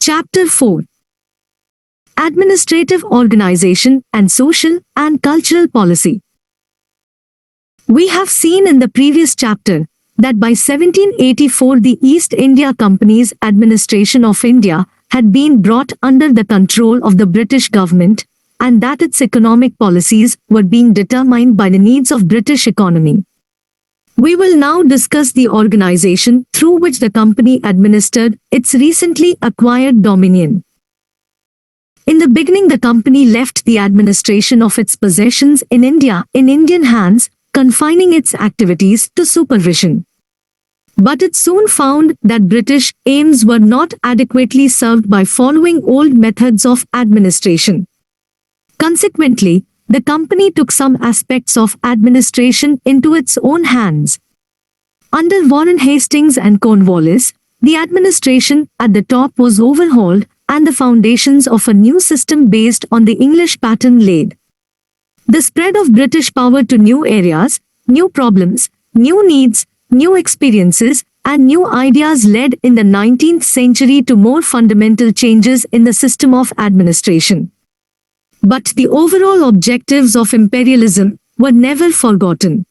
Chapter 4. Administrative Organization and Social and Cultural Policy. We have seen in the previous chapter that by 1784 the East India Company's administration of India had been brought under the control of the British government, and that its economic policies were being determined by the needs of British economy. We will now discuss the organization through which the company administered its recently acquired dominion. In the beginning, the company left the administration of its possessions in India in Indian hands, confining its activities to supervision. But it soon found that British aims were not adequately served by following old methods of administration. Consequently, the company took some aspects of administration into its own hands. Under Warren Hastings and Cornwallis, the administration at the top was overhauled and the foundations of a new system based on the English pattern laid. The spread of British power to new areas, new problems, new needs, new experiences, and new ideas led in the 19th century to more fundamental changes in the system of administration. But the overall objectives of imperialism were never forgotten.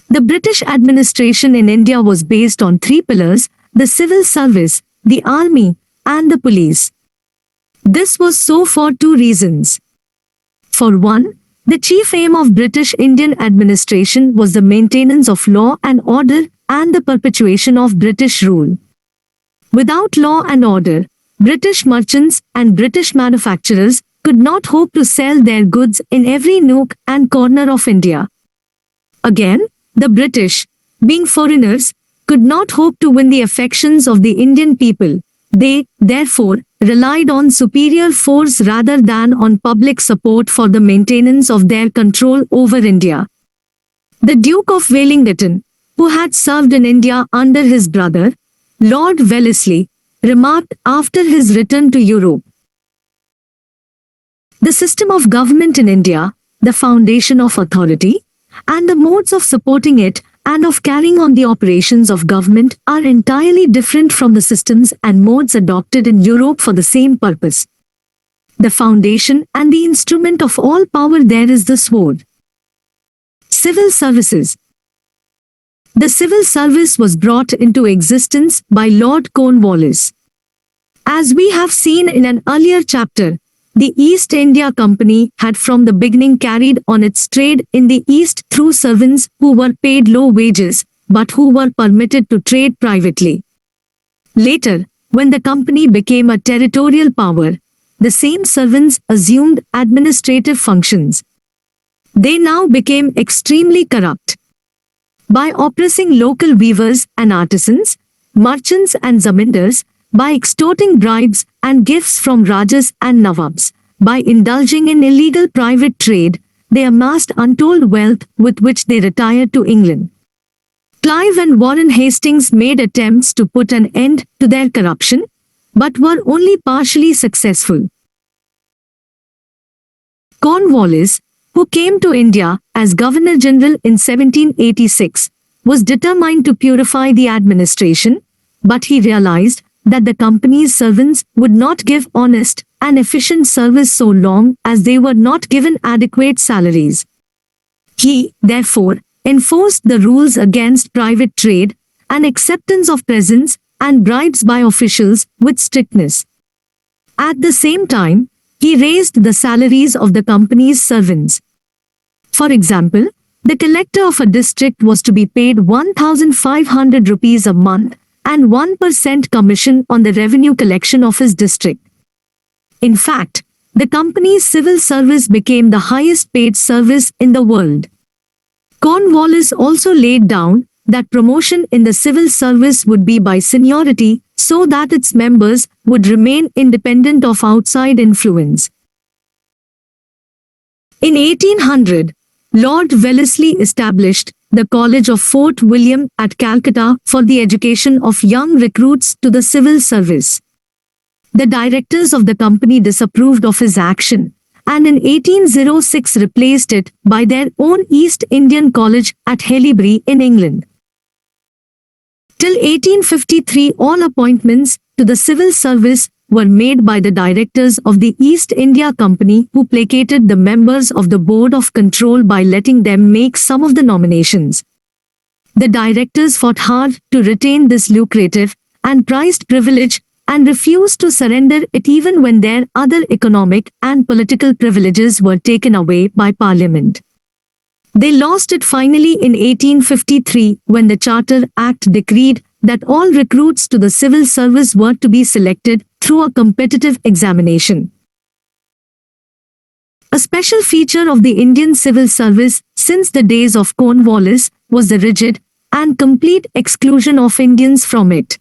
The British administration in India was based on three pillars: the civil service, the army, and the police. This was so for two reasons. For one, the chief aim of British Indian administration was the maintenance of law and order and the perpetuation of British rule. Without law and order, British merchants and British manufacturers could not hope to sell their goods in every nook and corner of India. Again, the British, being foreigners, could not hope to win the affections of the Indian people. They, therefore, relied on superior force rather than on public support for the maintenance of their control over India. The Duke of Wellington, who had served in India under his brother, Lord Wellesley, remarked after his return to Europe: "The system of government in India, the foundation of authority, and the modes of supporting it and of carrying on the operations of government are entirely different from the systems and modes adopted in Europe for the same purpose. The foundation and the instrument of all power there is the sword." Civil services. The civil service was brought into existence by Lord Cornwallis. As we have seen in an earlier chapter, the East India Company had from the beginning carried on its trade in the East through servants who were paid low wages, but who were permitted to trade privately. Later, when the company became a territorial power, the same servants assumed administrative functions. They now became extremely corrupt. By oppressing local weavers and artisans, merchants and zamindars, by extorting bribes and gifts from Rajas and Nawabs, by indulging in illegal private trade, they amassed untold wealth with which they retired to England. Clive and Warren Hastings made attempts to put an end to their corruption, but were only partially successful. Cornwallis, who came to India as Governor-General in 1786, was determined to purify the administration, but he realized that the company's servants would not give honest and efficient service so long as they were not given adequate salaries. He, therefore, enforced the rules against private trade and acceptance of presents and bribes by officials with strictness. At the same time, he raised the salaries of the company's servants. For example, the collector of a district was to be paid 1,500 rupees a month and 1% commission on the revenue collection of his district. In fact, the company's civil service became the highest paid service in the world. Cornwallis also laid down that promotion in the civil service would be by seniority so that its members would remain independent of outside influence. In 1800, Lord Wellesley established the College of Fort William at Calcutta for the education of young recruits to the civil service. The directors of the company disapproved of his action, and in 1806 replaced it by their own East Indian College at Haileybury in England. Till 1853 all appointments to the civil service were made by the directors of the East India Company, who placated the members of the Board of Control by letting them make some of the nominations. The directors fought hard to retain this lucrative and prized privilege and refused to surrender it even when their other economic and political privileges were taken away by Parliament. They lost it finally in 1853 when the Charter Act decreed that all recruits to the civil service were to be selected through a competitive examination. A special feature of the Indian civil service since the days of Cornwallis was the rigid and complete exclusion of Indians from it.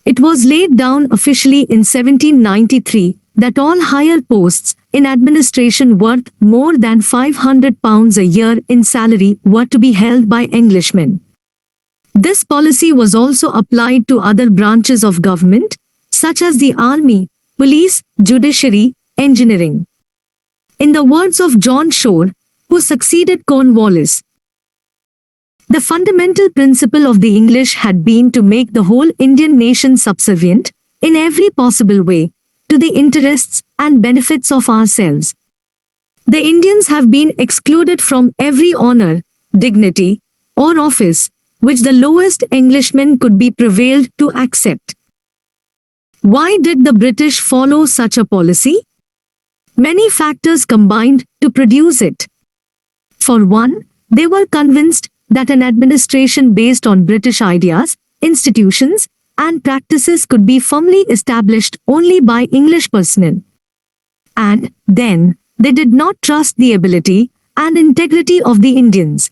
It was laid down officially in 1793 that all higher posts in administration worth more than £500 a year in salary were to be held by Englishmen. This policy was also applied to other branches of government, such as the army, police, judiciary, engineering. In the words of John Shore, who succeeded Cornwallis, the fundamental principle of the English had been to make the whole Indian nation subservient, in every possible way, to the interests and benefits of ourselves. The Indians have been excluded from every honor, dignity, or office, which the lowest Englishman could be prevailed to accept. Why did the British follow such a policy? Many factors combined to produce it. For one, they were convinced that an administration based on British ideas, institutions, and practices could be firmly established only by English personnel. And then, they did not trust the ability and integrity of the Indians.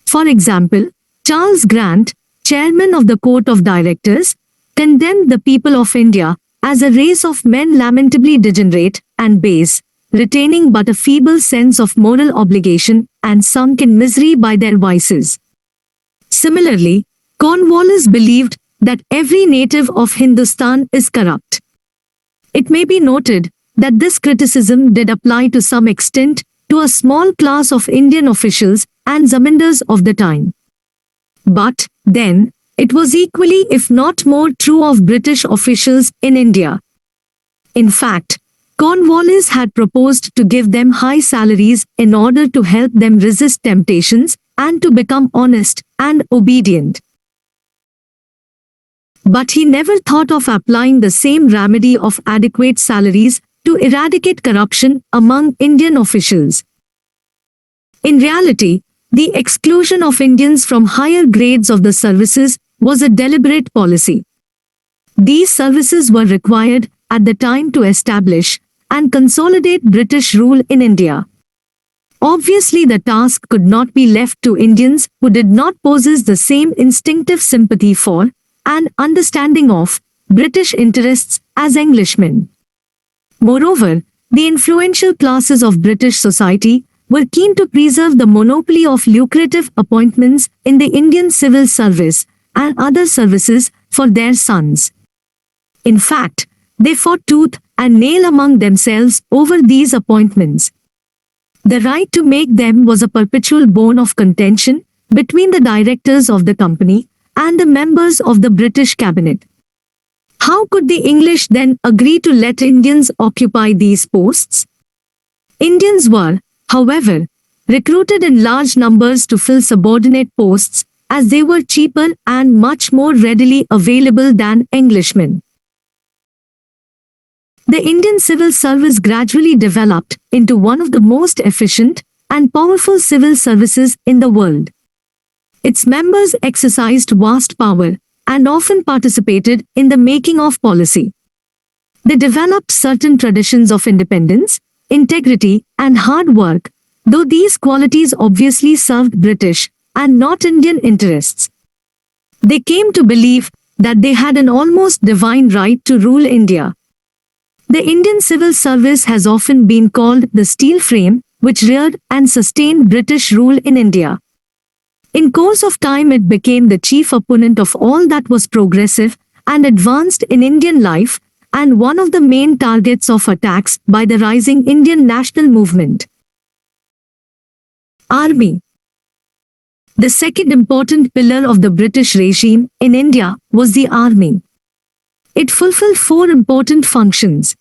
For example, Charles Grant, chairman of the Court of Directors, condemned the people of India as a race of men lamentably degenerate and base, retaining but a feeble sense of moral obligation and sunk in misery by their vices. Similarly, Cornwallis believed that every native of Hindustan is corrupt. It may be noted that this criticism did apply to some extent to a small class of Indian officials and zamindars of the time. But, then, it was equally if not more true of British officials in India. In fact, Cornwallis had proposed to give them high salaries in order to help them resist temptations and to become honest and obedient. But he never thought of applying the same remedy of adequate salaries to eradicate corruption among Indian officials. In reality, the exclusion of Indians from higher grades of the services was a deliberate policy. These services were required at the time to establish and consolidate British rule in India. Obviously, the task could not be left to Indians who did not possess the same instinctive sympathy for and understanding of British interests as Englishmen. Moreover, the influential classes of British society were keen to preserve the monopoly of lucrative appointments in the Indian civil service and other services for their sons. In fact, they fought tooth and nail among themselves over these appointments. The right to make them was a perpetual bone of contention between the directors of the company and the members of the British cabinet. How could the English then agree to let Indians occupy these posts? Indians were, however, recruited in large numbers to fill subordinate posts as they were cheaper and much more readily available than Englishmen. The Indian civil service gradually developed into one of the most efficient and powerful civil services in the world. Its members exercised vast power and often participated in the making of policy. They developed certain traditions of independence, integrity, and hard work, though these qualities obviously served British and not Indian interests. They came to believe that they had an almost divine right to rule India. The Indian civil service has often been called the steel frame, which reared and sustained British rule in India. In course of time, it became the chief opponent of all that was progressive and advanced in Indian life, and one of the main targets of attacks by the rising Indian national movement. Army. The second important pillar of the British regime in India was the army. It fulfilled four important functions.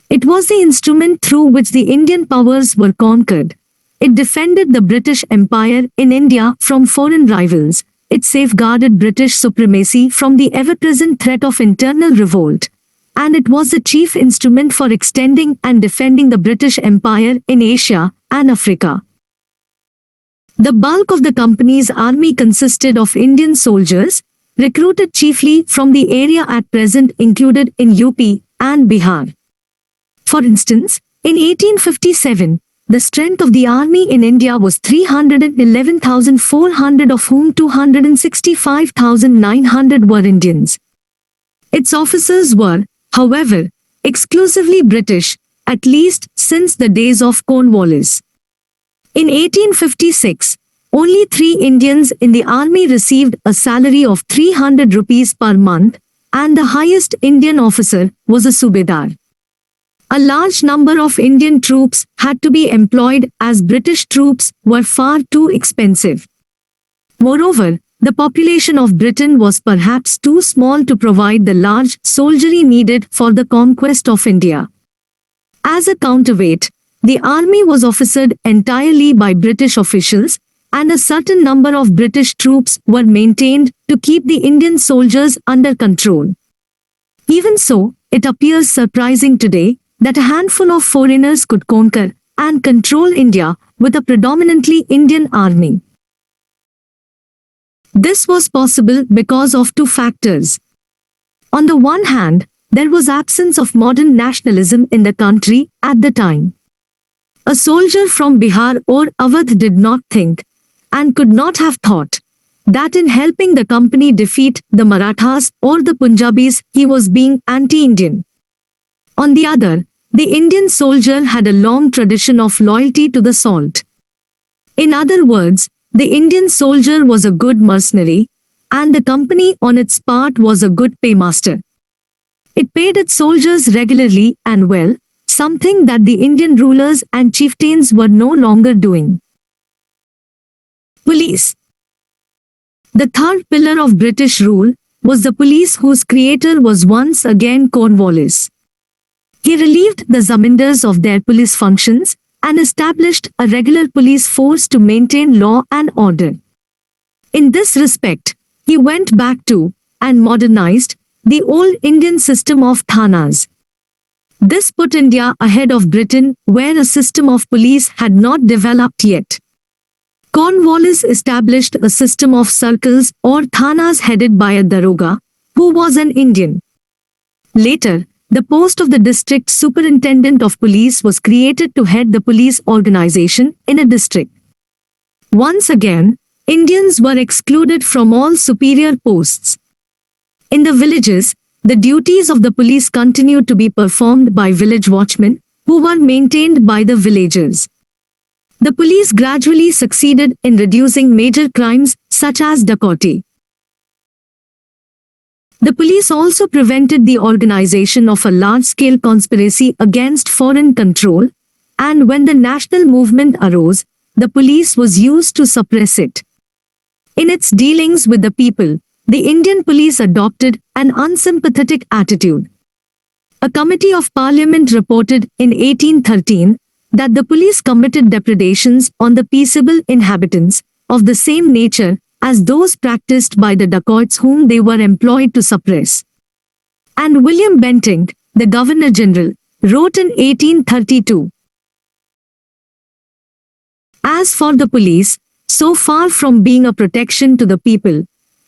It was the instrument through which the Indian powers were conquered. It defended the British Empire in India from foreign rivals. It safeguarded British supremacy from the ever-present threat of internal revolt. And it was the chief instrument for extending and defending the British Empire in Asia and Africa. The bulk of the company's army consisted of Indian soldiers, recruited chiefly from the area at present included in UP and Bihar. For instance, in 1857, the strength of the army in India was 311,400, of whom 265,900 were Indians. Its officers were, however, exclusively British, at least since the days of Cornwallis. In 1856, only 3 Indians in the army received a salary of 300 rupees per month, and the highest Indian officer was a subedar. A large number of Indian troops had to be employed as British troops were far too expensive. Moreover, the population of Britain was perhaps too small to provide the large soldiery needed for the conquest of India. As a counterweight, the army was officered entirely by British officials, and a certain number of British troops were maintained to keep the Indian soldiers under control. Even so, it appears surprising today that a handful of foreigners could conquer and control India with a predominantly Indian army. This was possible because of 2 factors. On the one hand, there was absence of modern nationalism in the country at the time. A soldier from Bihar or Awadh did not think, and could not have thought, that in helping the company defeat the Marathas or the Punjabis he was being anti-Indian. On the other, the Indian soldier had a long tradition of loyalty to the salt. In other words, the Indian soldier was a good mercenary, and the company on its part was a good paymaster. It paid its soldiers regularly and well, something that the Indian rulers and chieftains were no longer doing. Police. The third pillar of British rule was the police, whose creator was once again Cornwallis. He relieved the zamindars of their police functions and established a regular police force to maintain law and order. In this respect, he went back to and modernized the old Indian system of thanas. This put India ahead of Britain, where a system of police had not developed yet. Cornwallis established a system of circles or thanas headed by a daroga, who was an Indian. Later, the post of the district superintendent of police was created to head the police organization in a district. Once again, Indians were excluded from all superior posts. In the villages, the duties of the police continued to be performed by village watchmen, who were maintained by the villagers. The police gradually succeeded in reducing major crimes such as dacoity. The police also prevented the organization of a large-scale conspiracy against foreign control, and when the national movement arose, the police was used to suppress it. In its dealings with the people, the Indian police adopted an unsympathetic attitude. A committee of Parliament reported in 1813 that the police committed depredations on the peaceable inhabitants of the same nature as those practiced by the dacoits whom they were employed to suppress. And William Bentinck, the Governor-General, wrote in 1832, "As for the police, so far from being a protection to the people,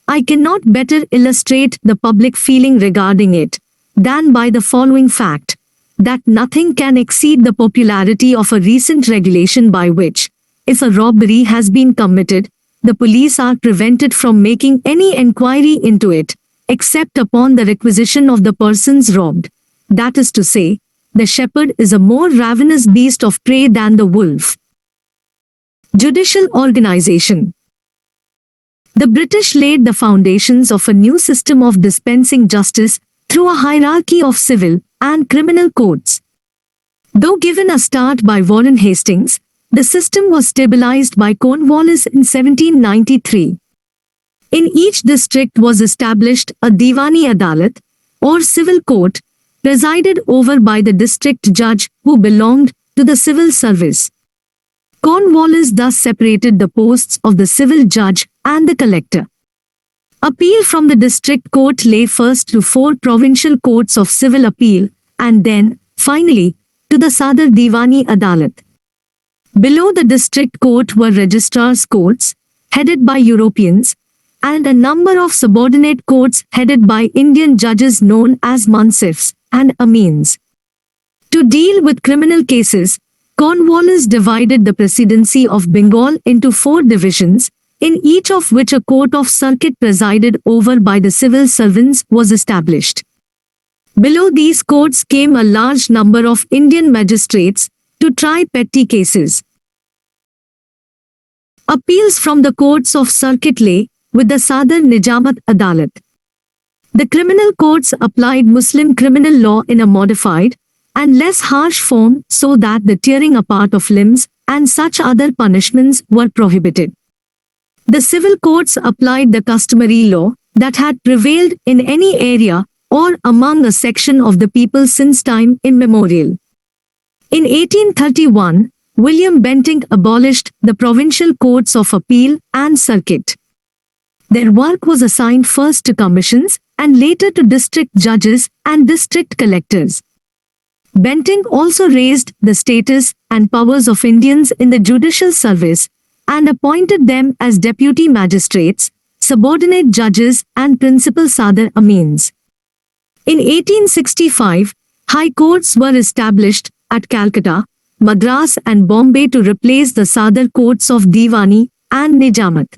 I cannot better illustrate the public feeling regarding it than by the following fact, that nothing can exceed the popularity of a recent regulation by which, if a robbery has been committed, the police are prevented from making any enquiry into it, except upon the requisition of the persons robbed. That is to say, the shepherd is a more ravenous beast of prey than the wolf." Judicial organization. The British laid the foundations of a new system of dispensing justice through a hierarchy of civil and criminal courts. Though given a start by Warren Hastings, the system was stabilized by Cornwallis in 1793. In each district was established a Diwani Adalat, or civil court, presided over by the district judge who belonged to the civil service. Cornwallis thus separated the posts of the civil judge and the collector. Appeal from the district court lay first to 4 provincial courts of civil appeal and then, finally, to the Sadar Diwani Adalat. Below the district court were registrars' courts, headed by Europeans, and a number of subordinate courts headed by Indian judges known as mansifs and amins. To deal with criminal cases, Cornwallis divided the presidency of Bengal into 4 divisions, in each of which a court of circuit presided over by the civil servants was established. Below these courts came a large number of Indian magistrates to try petty cases. Appeals from the courts of circuit lay with the Sadar Nijamat Adalat. The criminal courts applied Muslim criminal law in a modified and less harsh form so that the tearing apart of limbs and such other punishments were prohibited. The civil courts applied the customary law that had prevailed in any area or among a section of the people since time immemorial. In 1831, William Bentinck abolished the provincial courts of appeal and circuit. Their work was assigned first to commissions and later to district judges and district collectors. Bentinck also raised the status and powers of Indians in the judicial service and appointed them as deputy magistrates, subordinate judges and principal Sadar Amins. In 1865, high courts were established at Calcutta, Madras and Bombay to replace the Sadar courts of Diwani and Nijamat.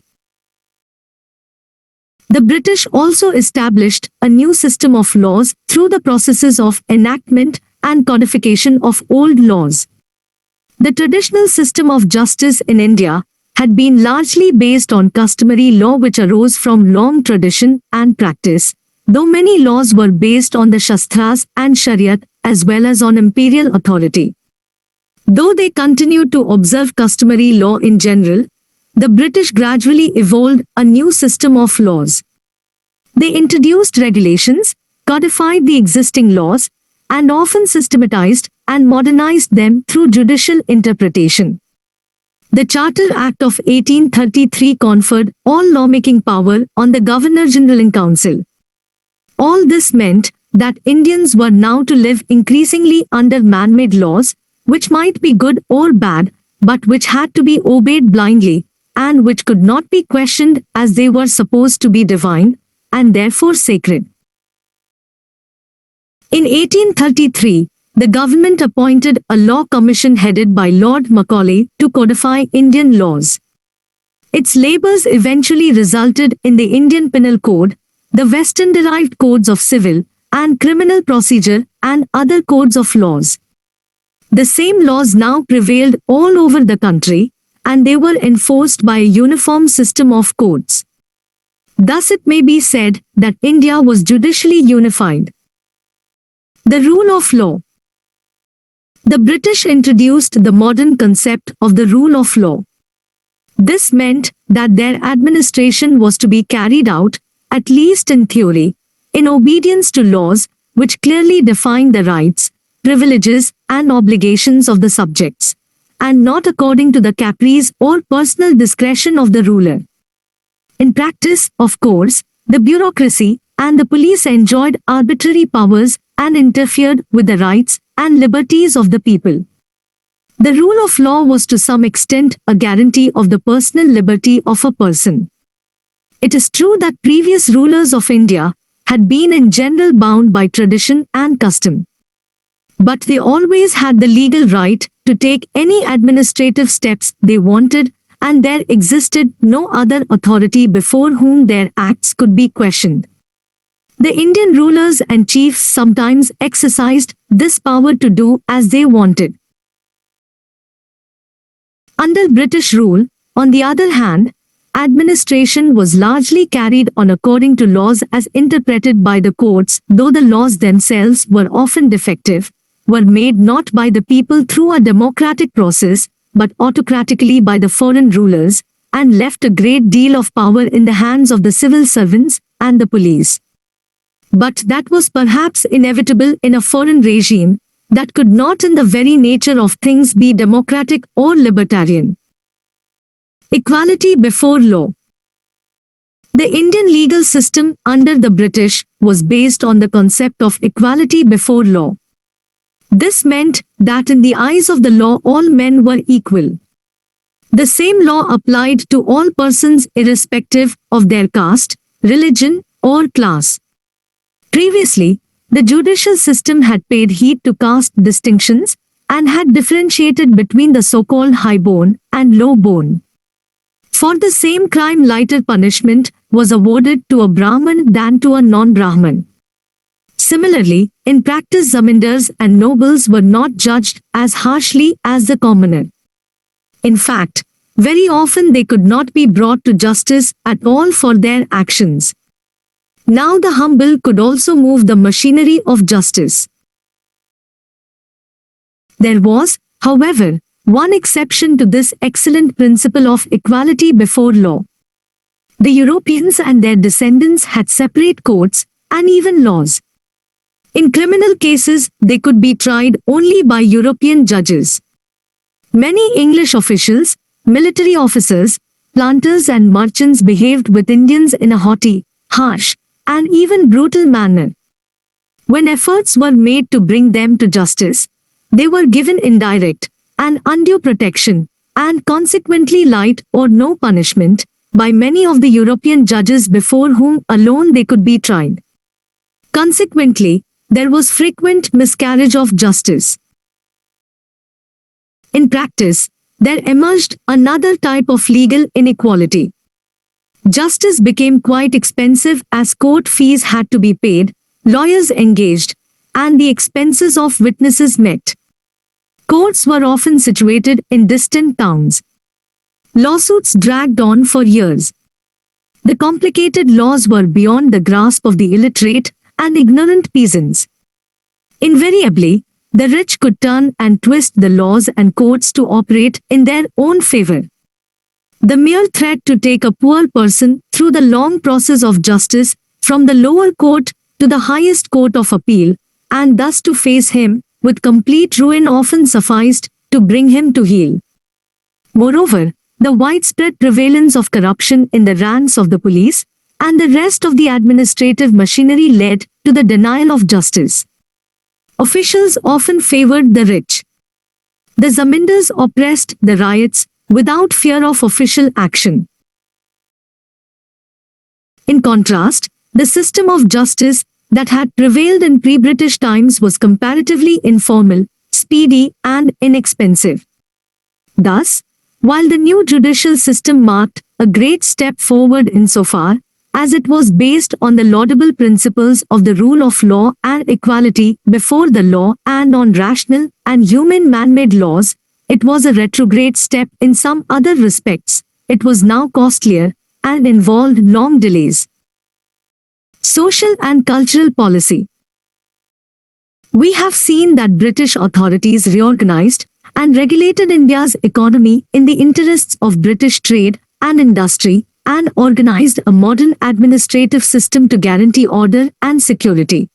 The British also established a new system of laws through the processes of enactment and codification of old laws. The traditional system of justice in India had been largely based on customary law which arose from long tradition and practice, though many laws were based on the Shastras and Shariat as well as on imperial authority. Though they continued to observe customary law in general, the British gradually evolved a new system of laws. They introduced regulations, codified the existing laws, and often systematized and modernized them through judicial interpretation. The Charter Act of 1833 conferred all lawmaking power on the Governor-General in Council. All this meant that Indians were now to live increasingly under man-made laws, which might be good or bad, but which had to be obeyed blindly, and which could not be questioned as they were supposed to be divine, and therefore sacred. In 1833, the government appointed a law commission headed by Lord Macaulay to codify Indian laws. Its labors eventually resulted in the Indian Penal Code, the Western-derived codes of civil and criminal procedure and other codes of laws. The same laws now prevailed all over the country, and they were enforced by a uniform system of courts. Thus it may be said that India was judicially unified. The rule of law. The British introduced the modern concept of the rule of law. This meant that their administration was to be carried out, at least in theory, in obedience to laws which clearly defined the rights, privileges, and obligations of the subjects, and not according to the caprice or personal discretion of the ruler. In practice, of course, the bureaucracy and the police enjoyed arbitrary powers and interfered with the rights and liberties of the people. The rule of law was to some extent a guarantee of the personal liberty of a person. It is true that previous rulers of India had been in general bound by tradition and custom. But they always had the legal right to take any administrative steps they wanted, and there existed no other authority before whom their acts could be questioned. The Indian rulers and chiefs sometimes exercised this power to do as they wanted. Under British rule, on the other hand, administration was largely carried on according to laws as interpreted by the courts, though the laws themselves were often defective, were made not by the people through a democratic process, but autocratically by the foreign rulers, and left a great deal of power in the hands of the civil servants and the police. but that was perhaps inevitable in a foreign regime that could not in the very nature of things be democratic or libertarian. Equality before law. The Indian legal system under the British was based on the concept of equality before law. This meant that in the eyes of the law all men were equal. The same law applied to all persons irrespective of their caste, religion, or class. Previously, the judicial system had paid heed to caste distinctions and had differentiated between the so-called high-born and low-born. For the same crime, lighter punishment was awarded to a Brahmin than to a non-Brahmin. Similarly, in practice, zamindars and nobles were not judged as harshly as the commoner. In fact, very often they could not be brought to justice at all for their actions. Now the humble could also move the machinery of justice. There was, however, one exception to this excellent principle of equality before law. The Europeans and their descendants had separate courts and even laws. In criminal cases, they could be tried only by European judges. Many English officials, military officers, planters and merchants behaved with Indians in a haughty, harsh, and even brutal manner. When efforts were made to bring them to justice, they were given indirect and undue protection, and consequently light or no punishment, by many of the European judges before whom alone they could be tried. Consequently, there was frequent miscarriage of justice. In practice, there emerged another type of legal inequality. Justice became quite expensive as court fees had to be paid, lawyers engaged, and the expenses of witnesses met. Courts were often situated in distant towns. Lawsuits dragged on for years. The complicated laws were beyond the grasp of the illiterate and ignorant peasants. Invariably, the rich could turn and twist the laws and courts to operate in their own favor. The mere threat to take a poor person through the long process of justice from the lower court to the highest court of appeal, and thus to face him with complete ruin often sufficed to bring him to heel. Moreover, the widespread prevalence of corruption in the ranks of the police and the rest of the administrative machinery led to the denial of justice. Officials often favored the rich. The zamindars oppressed the riots without fear of official action. In contrast, the system of justice that had prevailed in pre-British times was comparatively informal, speedy, and inexpensive. Thus, while the new judicial system marked a great step forward insofar as it was based on the laudable principles of the rule of law and equality before the law and on rational and human man-made laws, it was a retrograde step in some other respects. It was now costlier and involved long delays. Social and cultural policy. We have seen that British authorities reorganized and regulated India's economy in the interests of British trade and industry and organized a modern administrative system to guarantee order and security.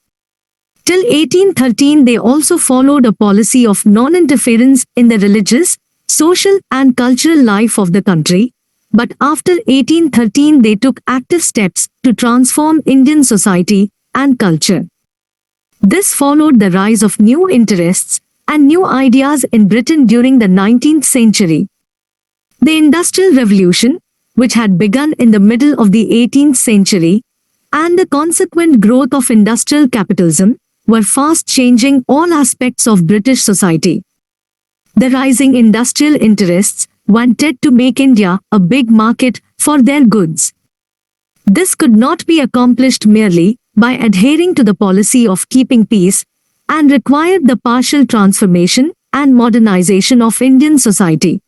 Till 1813 they also followed a policy of non-interference in the religious, social and cultural life of the country, but after 1813 they took active steps to transform Indian society and culture. This followed the rise of new interests and new ideas in Britain during the 19th century. The Industrial Revolution, which had begun in the middle of the 18th century, and the consequent growth of industrial capitalism, were fast changing all aspects of British society. The rising industrial interests wanted to make India a big market for their goods. This could not be accomplished merely by adhering to the policy of keeping peace, and required the partial transformation and modernization of Indian society.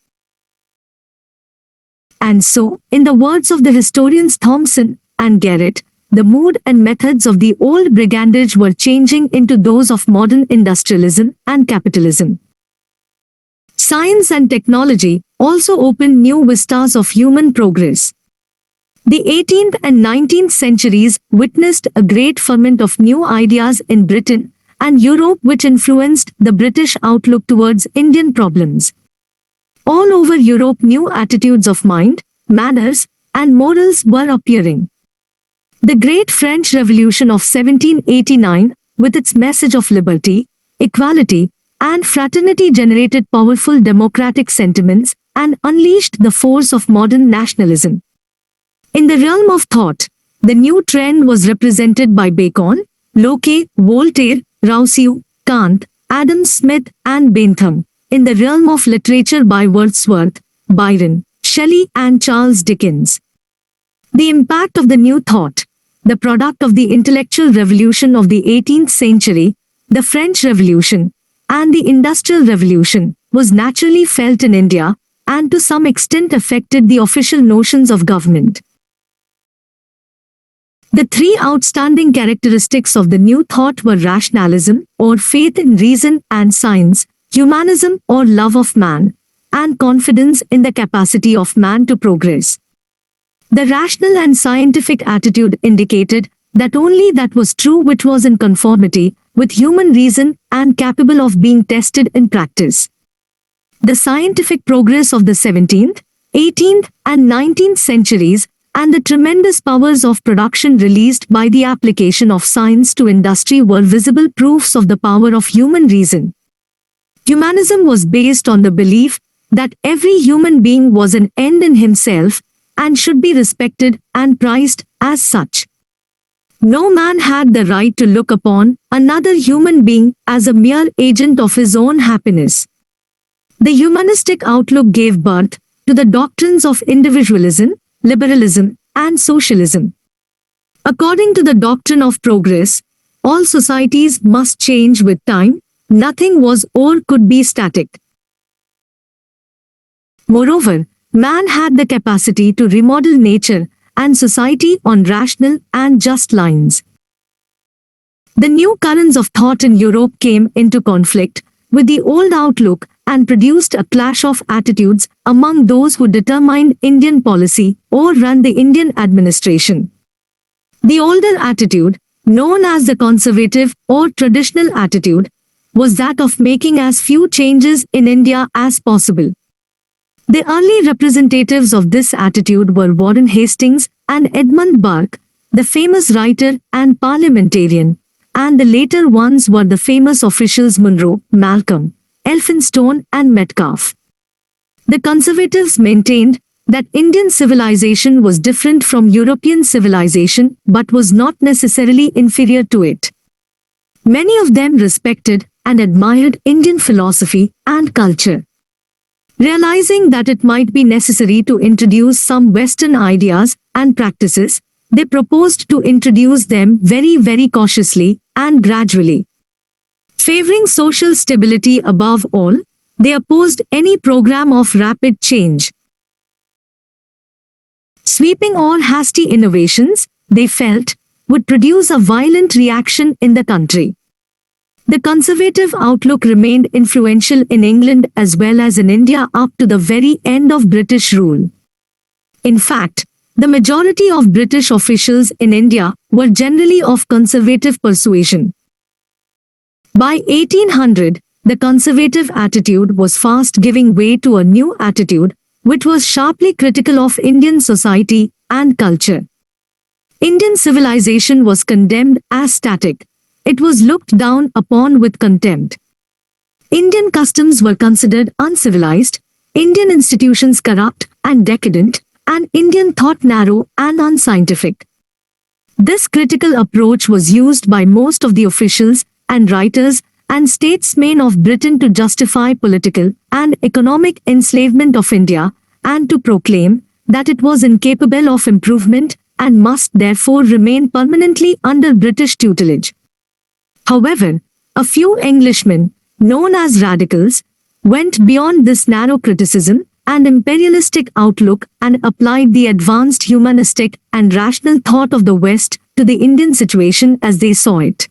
And so, in the words of the historians Thompson and Garrett, the mood and methods of the old brigandage were changing into those of modern industrialism and capitalism. Science and technology also opened new vistas of human progress. The 18th and 19th centuries witnessed a great ferment of new ideas in Britain and Europe which influenced the British outlook towards Indian problems. All over Europe new attitudes of mind, manners, and morals were appearing. The Great French Revolution of 1789, with its message of liberty, equality, and fraternity generated powerful democratic sentiments and unleashed the force of modern nationalism. In the realm of thought, the new trend was represented by Bacon, Locke, Voltaire, Rousseau, Kant, Adam Smith, and Bentham. In the realm of literature by Wordsworth, Byron, Shelley, and Charles Dickens. The impact of the new thought, the product of the intellectual revolution of the 18th century, the French Revolution, and the Industrial Revolution, was naturally felt in India and to some extent affected the official notions of government. The three outstanding characteristics of the new thought were rationalism, or faith in reason and science, humanism, or love of man, and confidence in the capacity of man to progress. The rational and scientific attitude indicated that only that was true which was in conformity with human reason and capable of being tested in practice. The scientific progress of the 17th, 18th, and 19th centuries and the tremendous powers of production released by the application of science to industry were visible proofs of the power of human reason. Humanism was based on the belief that every human being was an end in himself and should be respected and prized as such. No man had the right to look upon another human being as a mere agent of his own happiness. The humanistic outlook gave birth to the doctrines of individualism, liberalism, and socialism. According to the doctrine of progress, all societies must change with time, nothing was or could be static. Moreover, man had the capacity to remodel nature and society on rational and just lines. The new currents of thought in Europe came into conflict with the old outlook and produced a clash of attitudes among those who determined Indian policy or ran the Indian administration. The older attitude, known as the conservative or traditional attitude, was that of making as few changes in India as possible. The early representatives of this attitude were Warren Hastings and Edmund Burke, the famous writer and parliamentarian, and the later ones were the famous officials Monroe, Malcolm, Elphinstone, and Metcalfe. The conservatives maintained that Indian civilization was different from European civilization but was not necessarily inferior to it. Many of them respected and admired Indian philosophy and culture. Realizing that it might be necessary to introduce some Western ideas and practices, they proposed to introduce them very cautiously and gradually. Favoring social stability above all, they opposed any program of rapid change. Sweeping or hasty innovations, they felt, would produce a violent reaction in the country. The conservative outlook remained influential in England as well as in India up to the very end of British rule. In fact, the majority of British officials in India were generally of conservative persuasion. By 1800, the conservative attitude was fast giving way to a new attitude, which was sharply critical of Indian society and culture. Indian civilization was condemned as static. It was looked down upon with contempt. Indian customs were considered uncivilized, Indian institutions corrupt and decadent, and Indian thought narrow and unscientific. This critical approach was used by most of the officials and writers and statesmen of Britain to justify political and economic enslavement of India and to proclaim that it was incapable of improvement and must therefore remain permanently under British tutelage. However, a few Englishmen, known as radicals, went beyond this narrow criticism and imperialistic outlook and applied the advanced humanistic and rational thought of the West to the Indian situation as they saw it.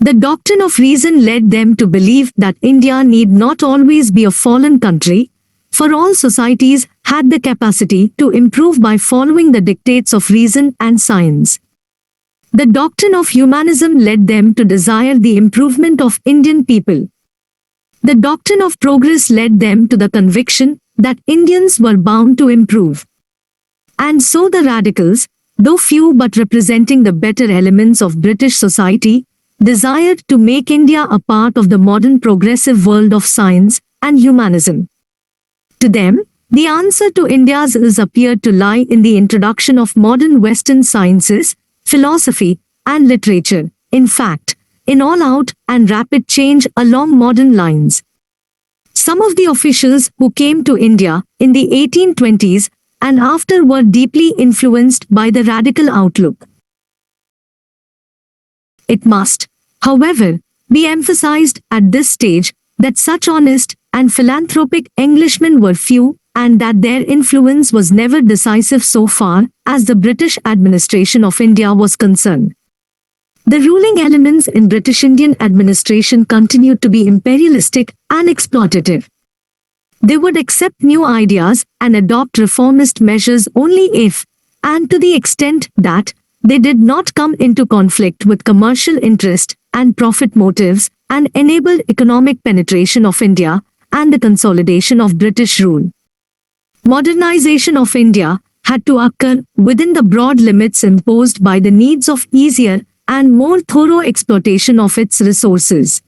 The doctrine of reason led them to believe that India need not always be a fallen country, for all societies had the capacity to improve by following the dictates of reason and science. The doctrine of humanism led them to desire the improvement of Indian people. The doctrine of progress led them to the conviction that Indians were bound to improve. And so the radicals, though few but representing the better elements of British society, desired to make India a part of the modern progressive world of science and humanism. To them, the answer to India's ills appeared to lie in the introduction of modern Western sciences, philosophy, and literature, in fact, in all-out and rapid change along modern lines. Some of the officials who came to India in the 1820s and after were deeply influenced by the radical outlook. It must, however, be emphasized at this stage that such honest and philanthropic Englishmen were few and that their influence was never decisive so far as the British administration of India was concerned. The ruling elements in British Indian administration continued to be imperialistic and exploitative. They would accept new ideas and adopt reformist measures only if, and to the extent that, they did not come into conflict with commercial interest and profit motives and enabled economic penetration of India and the consolidation of British rule. Modernization of India had to occur within the broad limits imposed by the needs of easier and more thorough exploitation of its resources.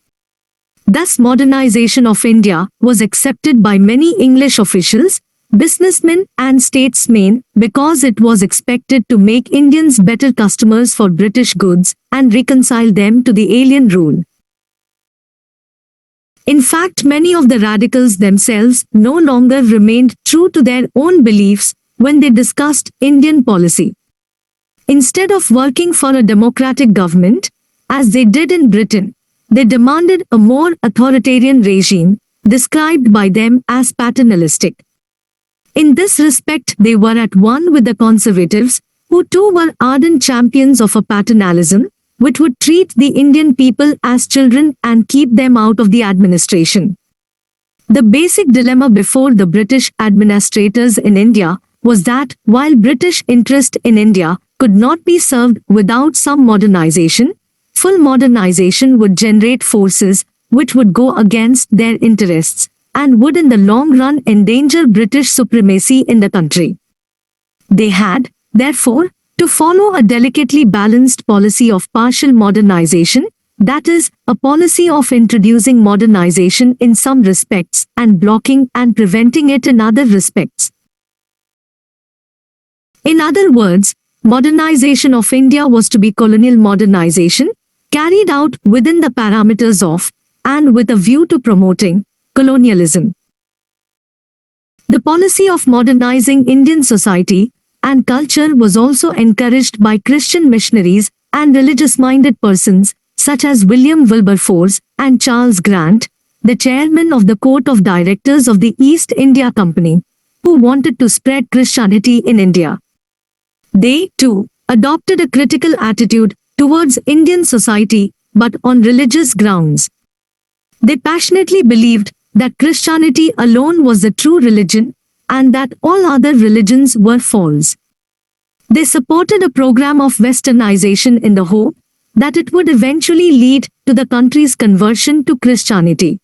Thus, modernization of India was accepted by many English officials, businessmen and statesmen because it was expected to make Indians better customers for British goods and reconcile them to the alien rule. In fact, many of the radicals themselves no longer remained true to their own beliefs when they discussed Indian policy. Instead of working for a democratic government, as they did in Britain, they demanded a more authoritarian regime, described by them as paternalistic. In this respect, they were at one with the conservatives, who too were ardent champions of a paternalism, which would treat the Indian people as children and keep them out of the administration. The basic dilemma before the British administrators in India was that while British interest in India could not be served without some modernization, full modernization would generate forces which would go against their interests and would in the long run endanger British supremacy in the country. They had, therefore, to follow a delicately balanced policy of partial modernization, that is, a policy of introducing modernization in some respects and blocking and preventing it in other respects. In other words, modernization of India was to be colonial modernization, carried out within the parameters of, and with a view to promoting, colonialism. The policy of modernizing Indian society and culture was also encouraged by Christian missionaries and religious-minded persons such as William Wilberforce and Charles Grant, the chairman of the Court of Directors of the East India Company, who wanted to spread Christianity in India. They, too, adopted a critical attitude towards Indian society, but on religious grounds. They passionately believed that Christianity alone was the true religion, and that all other religions were false. They supported a program of westernization in the hope that it would eventually lead to the country's conversion to Christianity.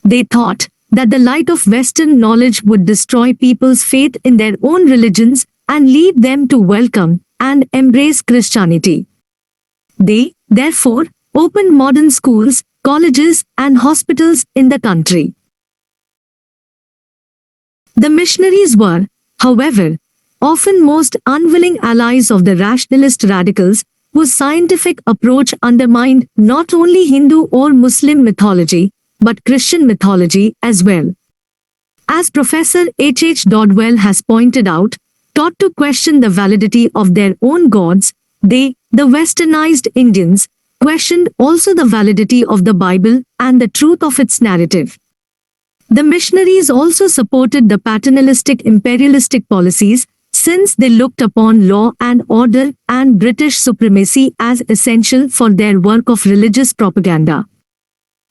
They thought that the light of Western knowledge would destroy people's faith in their own religions and lead them to welcome and embrace Christianity. They, therefore, opened modern schools, colleges, and hospitals in the country. The missionaries were, however, often most unwilling allies of the rationalist radicals, whose scientific approach undermined not only Hindu or Muslim mythology, but Christian mythology as well. As Professor H. H. Dodwell has pointed out, taught to question the validity of their own gods, they, the westernized Indians, questioned also the validity of the Bible and the truth of its narrative. The missionaries also supported the paternalistic imperialistic policies, since they looked upon law and order and British supremacy as essential for their work of religious propaganda.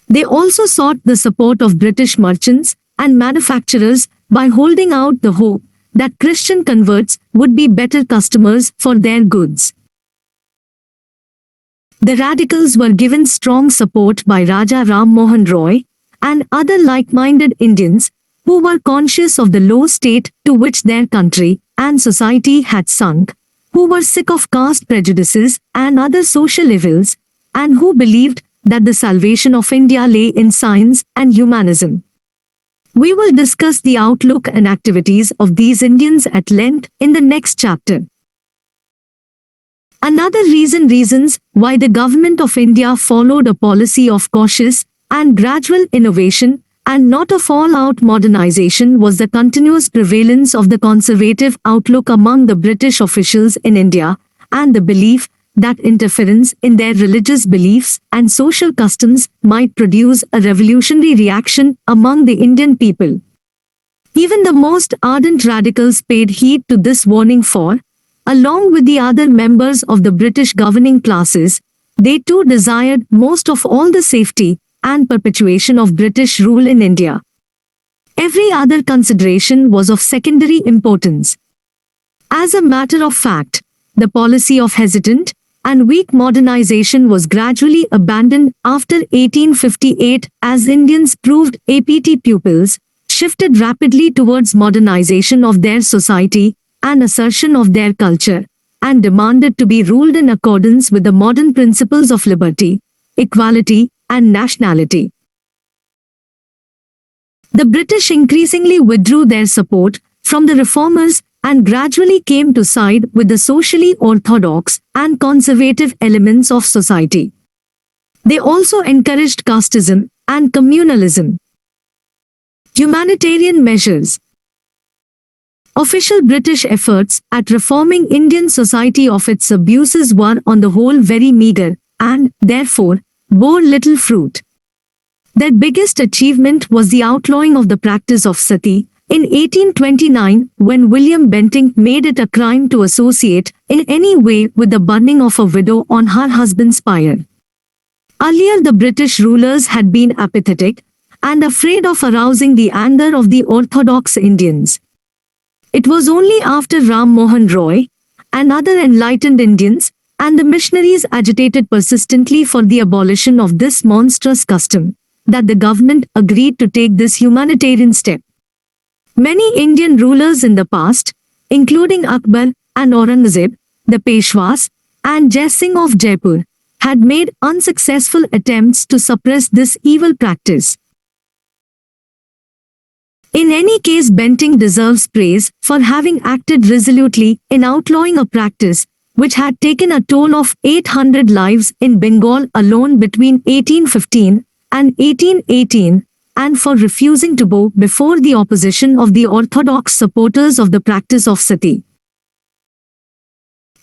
They also sought the support of British merchants and manufacturers by holding out the hope that Christian converts would be better customers for their goods. The radicals were given strong support by Raja Ram Mohan Roy and other like-minded Indians who were conscious of the low state to which their country and society had sunk, who were sick of caste prejudices and other social evils, and who believed that the salvation of India lay in science and humanism. We will discuss the outlook and activities of these Indians at length in the next chapter. Another reasons why the government of India followed a policy of cautious and gradual innovation and not of all-out modernization was the continuous prevalence of the conservative outlook among the British officials in India and the belief that interference in their religious beliefs and social customs might produce a revolutionary reaction among the Indian people. Even the most ardent radicals paid heed to this warning for, along with the other members of the British governing classes, they too desired most of all the safety and perpetuation of British rule in India. Every other consideration was of secondary importance. As a matter of fact, the policy of hesitant and weak modernization was gradually abandoned after 1858 as Indians proved APT pupils, shifted rapidly towards modernization of their society and assertion of their culture, and demanded to be ruled in accordance with the modern principles of liberty, equality, and nationality. The British increasingly withdrew their support from the reformers and gradually came to side with the socially orthodox and conservative elements of society. They also encouraged casteism and communalism. Humanitarian measures. Official British efforts at reforming Indian society of its abuses were on the whole very meagre and, therefore, bore little fruit. Their biggest achievement was the outlawing of the practice of sati in 1829 when William Bentinck made it a crime to associate in any way with the burning of a widow on her husband's pyre. Earlier the British rulers had been apathetic and afraid of arousing the anger of the orthodox Indians. It was only after Ram Mohan Roy and other enlightened Indians and the missionaries agitated persistently for the abolition of this monstrous custom that the government agreed to take this humanitarian step. Many Indian rulers in the past, including Akbar and Aurangzeb, the Peshwas, and Jai Singh of Jaipur, had made unsuccessful attempts to suppress this evil practice. In any case, Bentinck deserves praise for having acted resolutely in outlawing a practice which had taken a toll of 800 lives in Bengal alone between 1815 and 1818, and for refusing to bow before the opposition of the orthodox supporters of the practice of sati.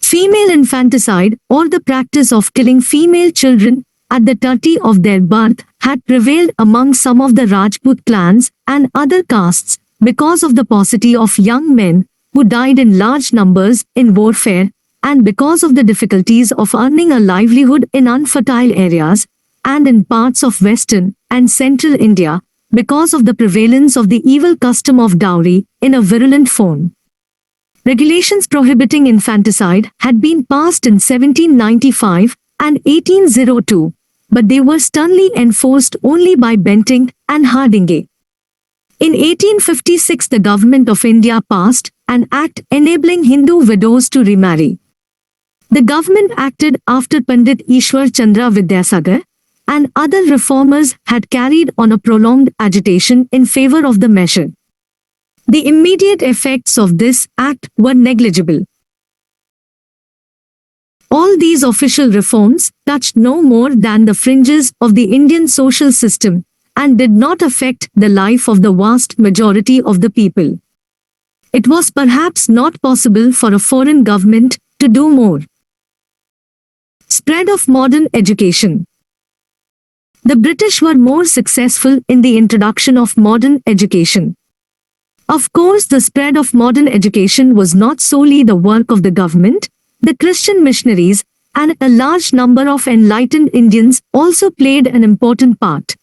Female infanticide, or the practice of killing female children at the 30 of their birth, had prevailed among some of the Rajput clans and other castes because of the paucity of young men who died in large numbers in warfare, and because of the difficulties of earning a livelihood in unfertile areas, and in parts of western and central India, because of the prevalence of the evil custom of dowry in a virulent form. Regulations prohibiting infanticide had been passed in 1795 and 1802, but they were sternly enforced only by Bentinck and Hardinge. In 1856 the Government of India passed an act enabling Hindu widows to remarry. The government acted after Pandit Ishwar Chandra Vidyasagar and other reformers had carried on a prolonged agitation in favor of the measure. The immediate effects of this act were negligible. All these official reforms touched no more than the fringes of the Indian social system and did not affect the life of the vast majority of the people. It was perhaps not possible for a foreign government to do more. Spread of modern education. The British were more successful in the introduction of modern education. Of course, the spread of modern education was not solely the work of the government. The Christian missionaries and a large number of enlightened Indians also played an important part.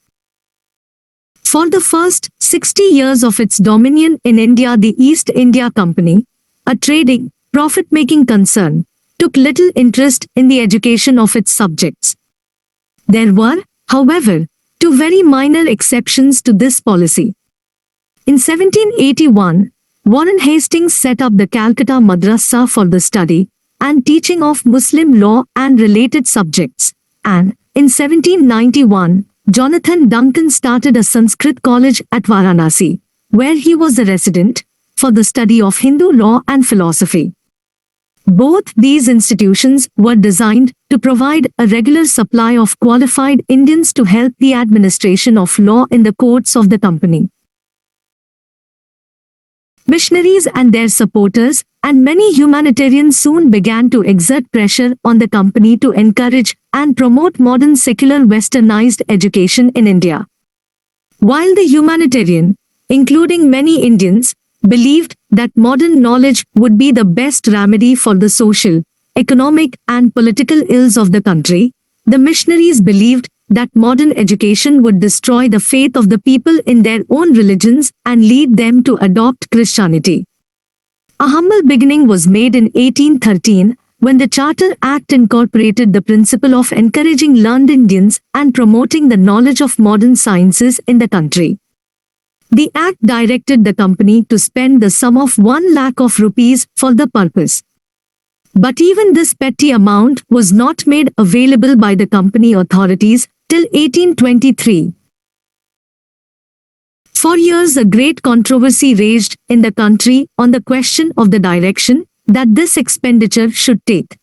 For the first 60 years of its dominion in India, the East India Company, a trading, profit-making concern, took little interest in the education of its subjects. There were, however, two very minor exceptions to this policy. In 1781, Warren Hastings set up the Calcutta Madrasa for the study and teaching of Muslim law and related subjects, and in 1791, Jonathan Duncan started a Sanskrit college at Varanasi, where he was a resident, for the study of Hindu law and philosophy. Both these institutions were designed to provide a regular supply of qualified Indians to help the administration of law in the courts of the company. Missionaries and their supporters and many humanitarians soon began to exert pressure on the company to encourage and promote modern secular westernized education in India. While the humanitarian, including many Indians, believed that modern knowledge would be the best remedy for the social, economic and political ills of the country, the missionaries believed that modern education would destroy the faith of the people in their own religions and lead them to adopt Christianity. A humble beginning was made in 1813 when the Charter Act incorporated the principle of encouraging learned Indians and promoting the knowledge of modern sciences in the country. The Act directed the company to spend the sum of 1 lakh of rupees for the purpose. But even this petty amount was not made available by the company authorities till 1823. For years a great controversy raged in the country on the question of the direction that this expenditure should take.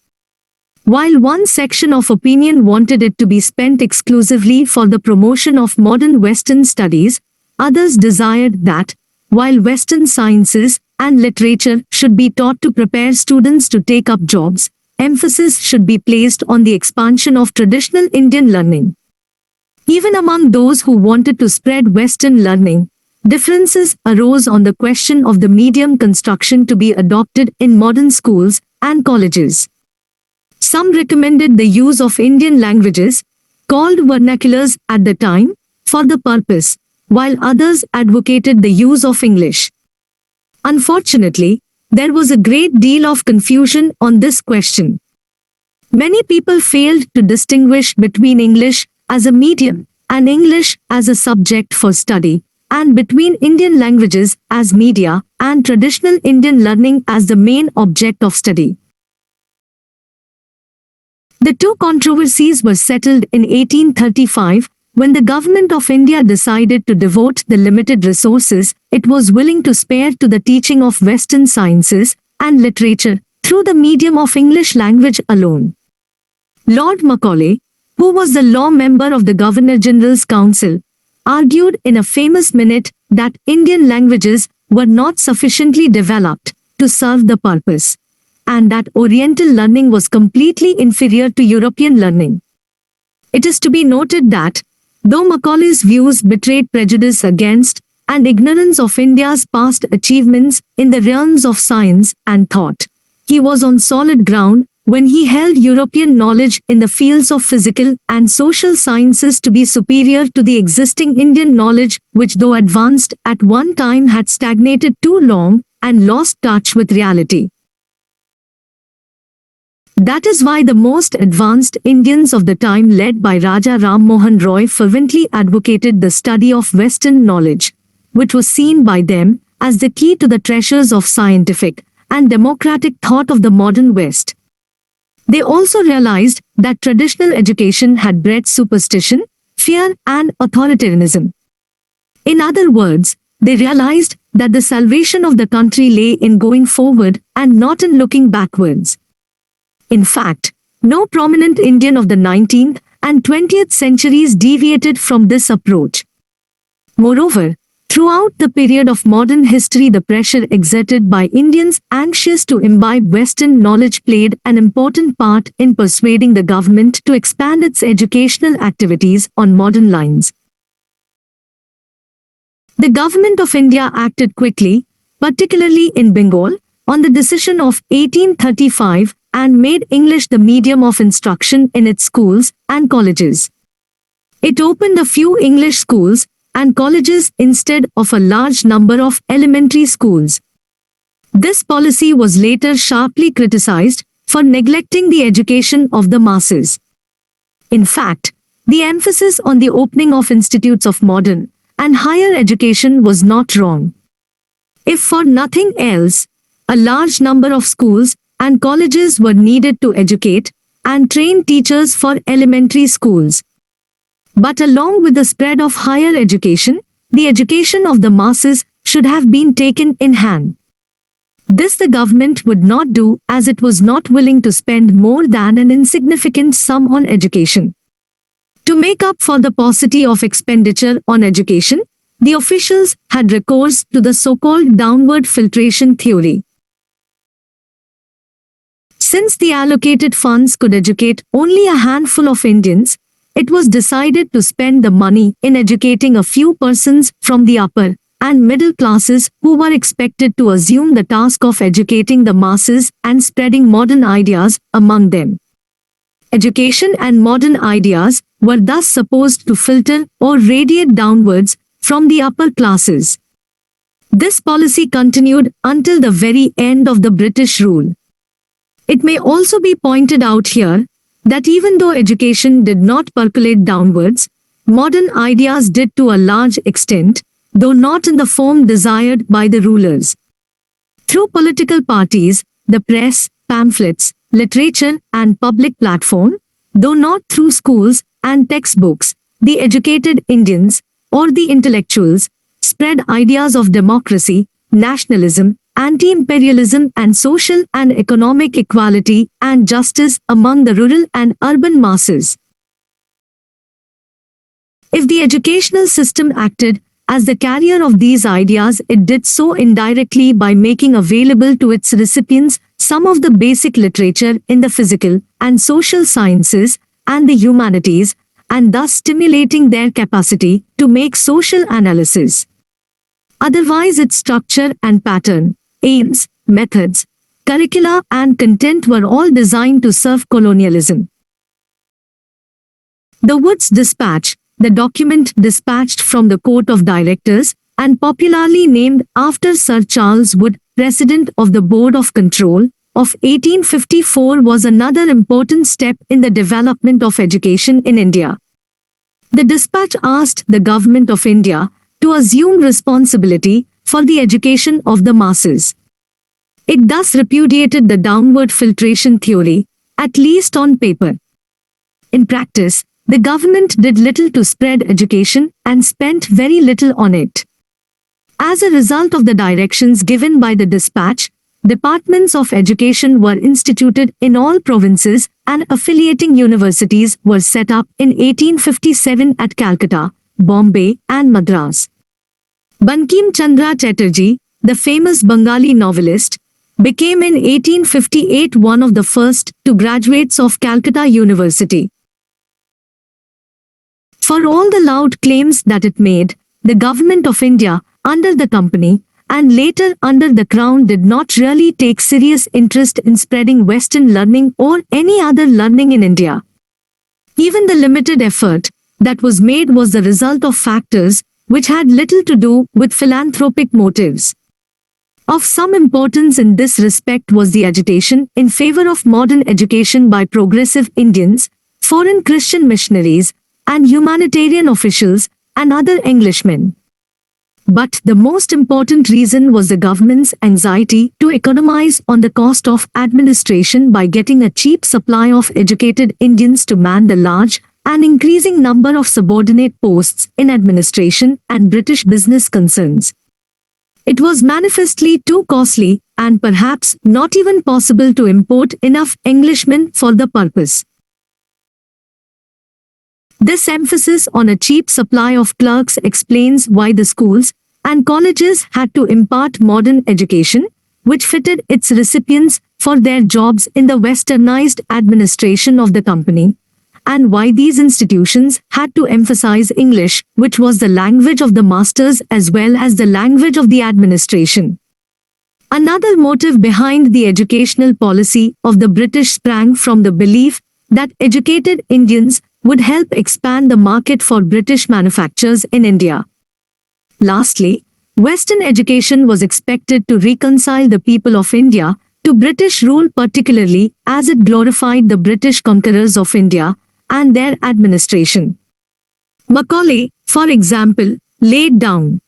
While one section of opinion wanted it to be spent exclusively for the promotion of modern Western studies, others desired that, while Western sciences and literature should be taught to prepare students to take up jobs, emphasis should be placed on the expansion of traditional Indian learning. Even among those who wanted to spread Western learning, differences arose on the question of the medium construction to be adopted in modern schools and colleges. Some recommended the use of Indian languages, called vernaculars at the time, for the purpose, while others advocated the use of English. Unfortunately, there was a great deal of confusion on this question. Many people failed to distinguish between English as a medium and English as a subject for study, and between Indian languages as media and traditional Indian learning as the main object of study. The two controversies were settled in 1835 when the government of India decided to devote the limited resources it was willing to spare to the teaching of Western sciences and literature through the medium of English language alone. Lord Macaulay, who was the law member of the Governor-General's Council, argued in a famous minute that Indian languages were not sufficiently developed to serve the purpose, and that Oriental learning was completely inferior to European learning. It is to be noted that, though Macaulay's views betrayed prejudice against and ignorance of India's past achievements in the realms of science and thought, he was on solid ground when he held European knowledge in the fields of physical and social sciences to be superior to the existing Indian knowledge which, though advanced at one time, had stagnated too long and lost touch with reality. That is why the most advanced Indians of the time, led by Raja Ram Mohan Roy, fervently advocated the study of Western knowledge, which was seen by them as the key to the treasures of scientific and democratic thought of the modern West. They also realized that traditional education had bred superstition, fear, and authoritarianism. In other words, they realized that the salvation of the country lay in going forward and not in looking backwards. In fact, no prominent Indian of the 19th and 20th centuries deviated from this approach. Moreover, throughout the period of modern history, the pressure exerted by Indians anxious to imbibe Western knowledge played an important part in persuading the government to expand its educational activities on modern lines. The government of India acted quickly, particularly in Bengal, on the decision of 1835 and made English the medium of instruction in its schools and colleges. It opened a few English schools and colleges instead of a large number of elementary schools. This policy was later sharply criticized for neglecting the education of the masses. In fact, the emphasis on the opening of institutes of modern and higher education was not wrong. If for nothing else, a large number of schools and colleges were needed to educate and train teachers for elementary schools. But along with the spread of higher education, the education of the masses should have been taken in hand. This the government would not do, as it was not willing to spend more than an insignificant sum on education. To make up for the paucity of expenditure on education, the officials had recourse to the so-called downward filtration theory. Since the allocated funds could educate only a handful of Indians, it was decided to spend the money in educating a few persons from the upper and middle classes who were expected to assume the task of educating the masses and spreading modern ideas among them. Education and modern ideas were thus supposed to filter or radiate downwards from the upper classes. This policy continued until the very end of the British rule. It may also be pointed out here that even though education did not percolate downwards, modern ideas did to a large extent, though not in the form desired by the rulers. Through political parties, the press, pamphlets, literature and public platform, though not through schools and textbooks, the educated Indians, or the intellectuals, spread ideas of democracy, nationalism, anti-imperialism and social and economic equality and justice among the rural and urban masses. If the educational system acted as the carrier of these ideas, it did so indirectly by making available to its recipients some of the basic literature in the physical and social sciences and the humanities, and thus stimulating their capacity to make social analysis. Otherwise, its structure and pattern, aims, methods, curricula and content were all designed to serve colonialism. The Wood's Dispatch, the document dispatched from the Court of Directors and popularly named after Sir Charles Wood, President of the Board of Control, of 1854 was another important step in the development of education in India. The dispatch asked the Government of India to assume responsibility for the education of the masses. It thus repudiated the downward filtration theory, at least on paper. In practice, the government did little to spread education and spent very little on it. As a result of the directions given by the dispatch, departments of education were instituted in all provinces and affiliating universities were set up in 1857 at Calcutta, Bombay and Madras. Bipin Chandra Chatterjee, the famous Bengali novelist, became in 1858 one of the first two graduates of Calcutta University. For all the loud claims that it made, the Government of India, under the Company, and later under the Crown did not really take serious interest in spreading Western learning or any other learning in India. Even the limited effort that was made was the result of factors which had little to do with philanthropic motives. Of some importance in this respect was the agitation in favor of modern education by progressive Indians, foreign Christian missionaries, and humanitarian officials and other Englishmen. But the most important reason was the government's anxiety to economize on the cost of administration by getting a cheap supply of educated Indians to man the large and increasing number of subordinate posts in administration and British business concerns. It was manifestly too costly and perhaps not even possible to import enough Englishmen for the purpose. This emphasis on a cheap supply of clerks explains why the schools and colleges had to impart modern education, which fitted its recipients for their jobs in the westernized administration of the company, and why these institutions had to emphasize English, which was the language of the masters as well as the language of the administration. Another motive behind the educational policy of the British sprang from the belief that educated Indians would help expand the market for British manufactures in India. Lastly, Western education was expected to reconcile the people of India to British rule, particularly as it glorified the British conquerors of India and their administration. Macaulay, for example, laid down,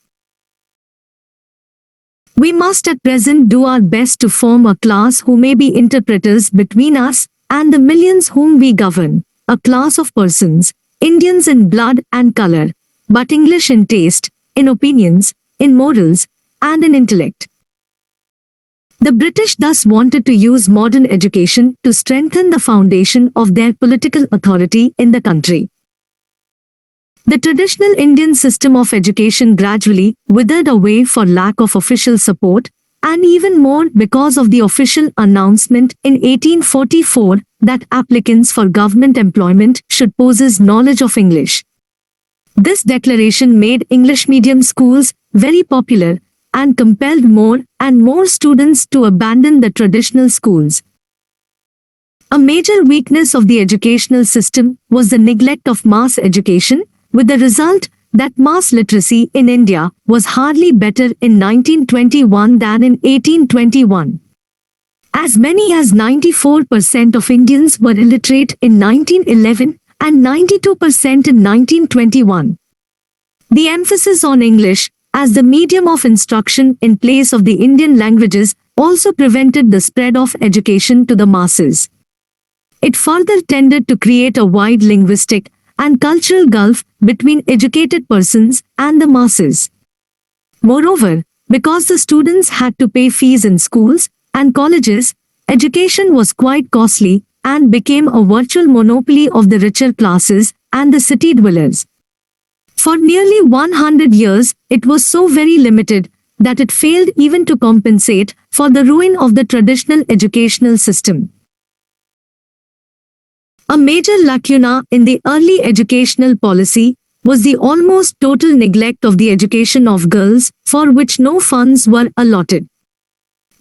"We must at present do our best to form a class who may be interpreters between us and the millions whom we govern, a class of persons, Indians in blood and color, but English in taste, in opinions, in morals, and in intellect." The British thus wanted to use modern education to strengthen the foundation of their political authority in the country. The traditional Indian system of education gradually withered away for lack of official support, and even more because of the official announcement in 1844 that applicants for government employment should possess knowledge of English. This declaration made English medium schools very popular and compelled more and more students to abandon the traditional schools. A major weakness of the educational system was the neglect of mass education, with the result that mass literacy in India was hardly better in 1921 than in 1821. As many as 94% of Indians were illiterate in 1911 and 92% in 1921. The emphasis on English as the medium of instruction in place of the Indian languages also prevented the spread of education to the masses. It further tended to create a wide linguistic and cultural gulf between educated persons and the masses. Moreover, because the students had to pay fees in schools and colleges, education was quite costly and became a virtual monopoly of the richer classes and the city dwellers. For nearly 100 years, it was so very limited that it failed even to compensate for the ruin of the traditional educational system. A major lacuna in the early educational policy was the almost total neglect of the education of girls, for which no funds were allotted.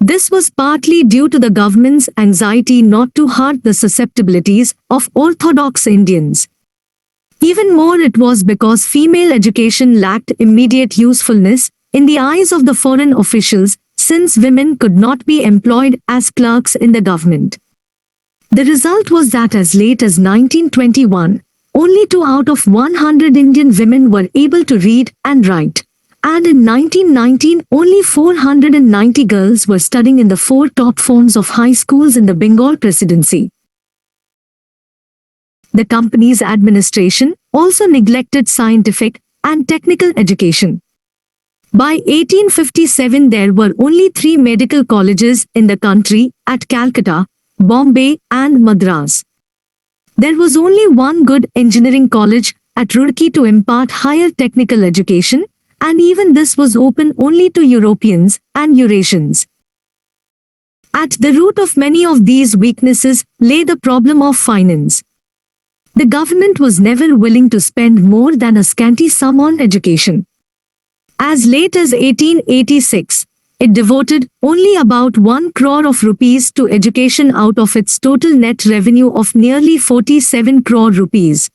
This was partly due to the government's anxiety not to hurt the susceptibilities of Orthodox Indians. Even more, it was because female education lacked immediate usefulness in the eyes of the foreign officials, since women could not be employed as clerks in the government. The result was that as late as 1921, only 2 out of 100 Indian women were able to read and write, and in 1919 only 490 girls were studying in the 4 top forms of high schools in the Bengal Presidency. The company's administration also neglected scientific and technical education. By 1857 there were only 3 medical colleges in the country, at Calcutta, Bombay and Madras. There was only one good engineering college at Roorkee to impart higher technical education, and even this was open only to Europeans and Eurasians. At the root of many of these weaknesses lay the problem of finance. The government was never willing to spend more than a scanty sum on education. As late as 1886, it devoted only about 1 crore of rupees to education out of its total net revenue of nearly 47 crore rupees.